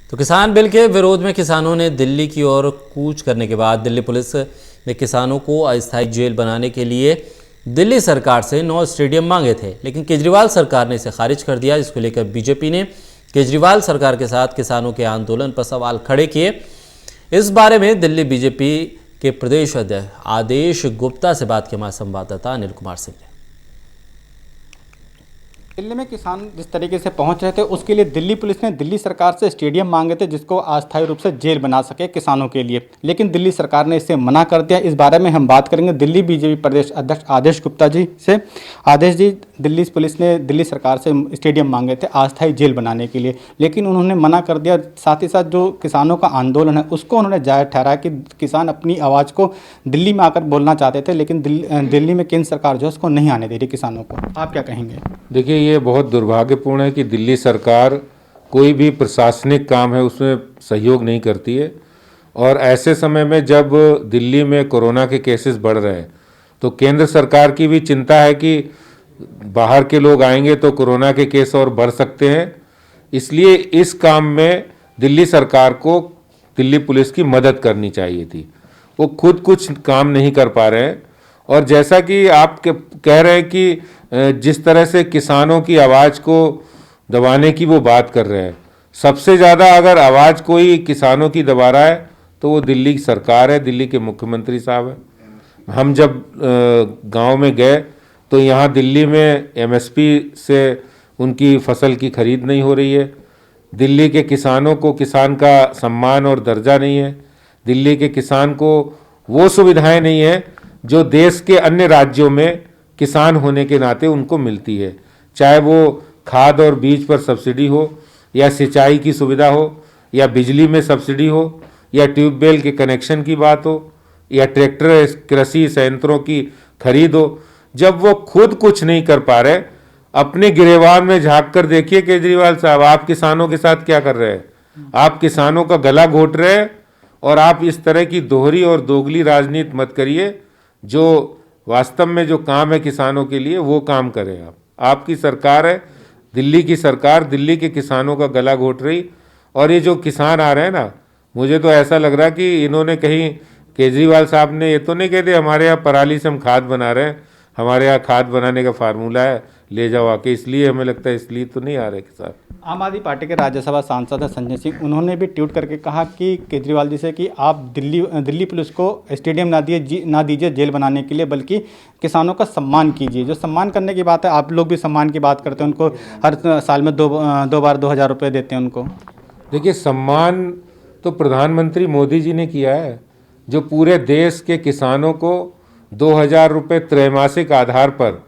तो किसान बिल के विरोध में किसानों ने दिल्ली की ओर कूच करने के बाद दिल्ली पुलिस ने किसानों को अस्थायी जेल बनाने के लिए दिल्ली सरकार से 9 स्टेडियम मांगे थे, लेकिन केजरीवाल सरकार ने इसे खारिज कर दिया। जिसको लेकर बीजेपी ने केजरीवाल सरकार के साथ किसानों के आंदोलन पर सवाल खड़े किए। इस बारे में दिल्ली बीजेपी के प्रदेश अध्यक्ष आदेश गुप्ता से बात की हमारे संवाददाता अनिल कुमार सिंह ने। दिल्ली में किसान जिस तरीके से पहुंच रहे थे उसके लिए दिल्ली पुलिस ने दिल्ली सरकार से स्टेडियम मांगे थे जिसको अस्थायी रूप से जेल बना सके किसानों के लिए, लेकिन दिल्ली सरकार ने इससे मना कर दिया। इस बारे में हम बात करेंगे दिल्ली बीजेपी प्रदेश अध्यक्ष आदेश गुप्ता जी से। आदेश जी, दिल्ली पुलिस ने दिल्ली सरकार से स्टेडियम मांगे थे अस्थायी जेल बनाने के लिए, लेकिन उन्होंने मना कर दिया। साथ ही साथ जो किसानों का आंदोलन है उसको उन्होंने जायज़ ठहराया कि किसान अपनी आवाज़ को दिल्ली में आकर बोलना चाहते थे, लेकिन दिल्ली में केंद्र सरकार जो है उसको नहीं आने दे रही किसानों को। आप क्या कहेंगे? देखिए, ये बहुत दुर्भाग्यपूर्ण है कि दिल्ली सरकार कोई भी प्रशासनिक काम है उसमें सहयोग नहीं करती है, और ऐसे समय में जब दिल्ली में कोरोना के केसेस बढ़ रहे हैं तो केंद्र सरकार की भी चिंता है कि बाहर के लोग आएंगे तो कोरोना के केस और बढ़ सकते हैं। इसलिए इस काम में दिल्ली सरकार को दिल्ली पुलिस की मदद करनी चाहिए थी। वो खुद कुछ काम नहीं कर पा रहे हैं, और जैसा कि आप कह रहे हैं कि जिस तरह से किसानों की आवाज़ को दबाने की वो बात कर रहे हैं, सबसे ज़्यादा अगर आवाज़ कोई किसानों की दबा रहा है तो वो दिल्ली की सरकार है, दिल्ली के मुख्यमंत्री साहब हैं। हम जब गांव में गए तो यहाँ दिल्ली में एमएसपी से उनकी फसल की खरीद नहीं हो रही है। दिल्ली के किसानों को किसान का सम्मान और दर्जा नहीं है। दिल्ली के किसान को वो सुविधाएं नहीं है जो देश के अन्य राज्यों में किसान होने के नाते उनको मिलती है, चाहे वो खाद और बीज पर सब्सिडी हो, या सिंचाई की सुविधा हो, या बिजली में सब्सिडी हो, या ट्यूबवेल के कनेक्शन की बात हो, या ट्रैक्टर कृषि संयंत्रों की खरीद हो। जब वो खुद कुछ नहीं कर पा रहे, अपने गिरेबान में झांक कर देखिए केजरीवाल साहब, आप किसानों के साथ क्या कर रहे हैं? आप किसानों का गला घोट रहे हैं, और आप इस तरह की दोहरी और दोगली राजनीति मत करिए। जो वास्तव में जो काम है किसानों के लिए वो काम करें। आपकी सरकार है, दिल्ली की सरकार दिल्ली के किसानों का गला घोट रही। और ये जो किसान आ रहे हैं ना, मुझे तो ऐसा लग रहा है कि इन्होंने कहीं केजरीवाल साहब ने ये तो नहीं कहते हमारे यहाँ पराली से हम खाद बना रहे हैं, हमारे यहाँ खाद बनाने का फार्मूला है, ले जाओ आके, इसलिए हमें लगता है इसलिए तो नहीं आ रहे किसान। आम आदमी पार्टी के राज्यसभा सांसद हैं संजय सिंह, उन्होंने भी ट्वीट करके कहा कि केजरीवाल जी से कि आप दिल्ली पुलिस को स्टेडियम ना दीजिए जेल बनाने के लिए, बल्कि किसानों का सम्मान कीजिए। जो सम्मान करने की बात है, आप लोग भी सम्मान की बात करते हैं, उनको हर साल में दो बार 2000 रुपये देते हैं उनको। देखिए, सम्मान तो प्रधानमंत्री मोदी जी ने किया है, जो पूरे देश के किसानों को 2000 रुपये त्रैमासिक आधार पर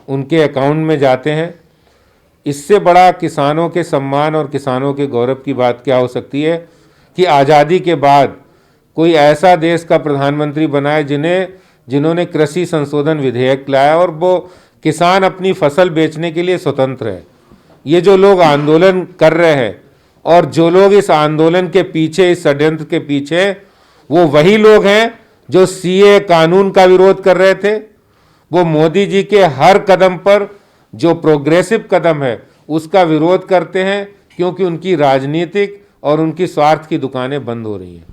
उनके अकाउंट में जाते हैं। इससे बड़ा किसानों के सम्मान और किसानों के गौरव की बात क्या हो सकती है कि आज़ादी के बाद कोई ऐसा देश का प्रधानमंत्री बनाए जिन्होंने कृषि संशोधन विधेयक लाया, और वो किसान अपनी फसल बेचने के लिए स्वतंत्र है। ये जो लोग आंदोलन कर रहे हैं, और जो लोग इस आंदोलन के पीछे, इस षड्यंत्र के पीछे, वो वही लोग हैं जो सीए कानून का विरोध कर रहे थे। वो मोदी जी के हर कदम पर जो प्रोग्रेसिव कदम है उसका विरोध करते हैं, क्योंकि उनकी राजनीतिक और उनकी स्वार्थ की दुकानें बंद हो रही हैं।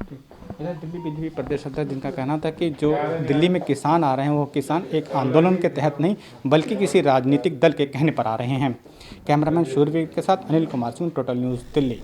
इधर दिल्ली बीजेपी प्रदेश अध्यक्ष जिनका कहना था कि जो दिल्ली में किसान आ रहे हैं वो किसान एक आंदोलन के तहत नहीं बल्कि किसी राजनीतिक दल के कहने पर आ रहे हैं। कैमरामैन शूरवीर के साथ अनिल कुमार सिंह, टोटल न्यूज़, दिल्ली।